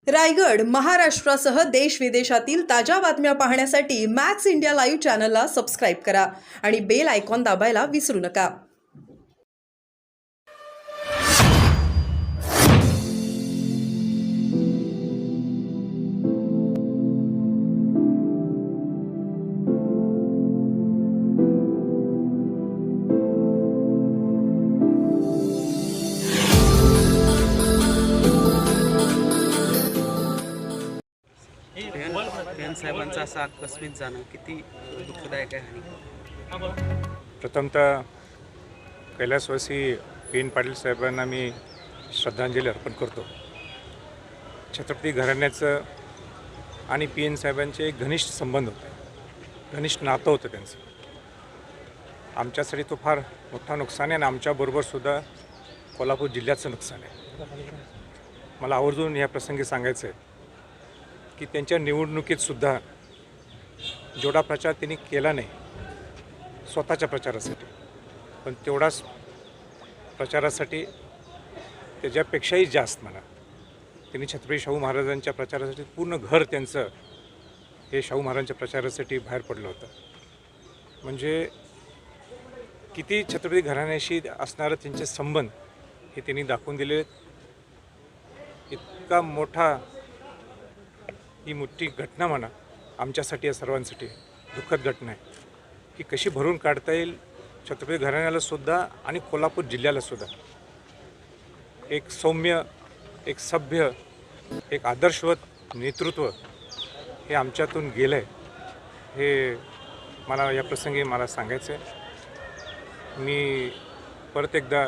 रायगड, महाराष्ट्रासह देश विदेशातील ताज्या बातम्या पाहण्यासाठी मॅक्स इंडिया लाईव्ह चॅनलला सबस्क्राईब करा आणि बेल आयकॉन दाबायला विसरू नका. पेन साहेबांचा असा आकस्मिक जाणं किती दुःखदायक आहे. प्रथमतः कैलासवासी पी.एन. पाटील साहेबांना मी श्रद्धांजली अर्पण करतो. छत्रपती घराण्याचं आणि पी.एन. साहेबांचे एक घनिष्ठ संबंध होते, घनिष्ठ नातं होतं त्यांचं. आमच्यासाठी तो फार मोठा नुकसान आहे आणि आमच्याबरोबरसुद्धा कोल्हापूर जिल्ह्याचं नुकसान आहे. मला आवर्जून या प्रसंगी सांगायचं आहे की त्यांच्या निवडणुकीतसुद्धा जेवढा प्रचार त्यांनी केला नाही स्वतःच्या प्रचारासाठी, पण तेवढाच प्रचारासाठी त्याच्यापेक्षाही जास्त म्हणा त्यांनी छत्रपती शाहू महाराजांच्या प्रचारासाठी पूर्ण घर त्यांचं हे शाहू महाराजांच्या प्रचारासाठी बाहेर पडलं होतं. म्हणजे किती छत्रपती घराण्याशी असणारं त्यांचे संबंध हे त्यांनी दाखवून दिले. इतका मोठा ही मोठी घटना म्हणा आमच्यासाठी या सर्वांसाठी दुःखद घटना आहे की कशी भरून काढता येईल छत्रपती घराण्यालासुद्धा आणि कोल्हापूर जिल्ह्यालासुद्धा. एक सौम्य, एक सभ्य, एक आदर्शवत नेतृत्व हे आमच्यातून गेलं आहे, हे मला या प्रसंगी मला सांगायचं आहे. मी परत एकदा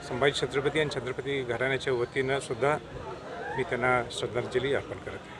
संभाजी छत्रपती आणि छत्रपती घराण्याच्या वतीनं सुद्धा मी त्यांना श्रद्धांजली अर्पण करत आहे.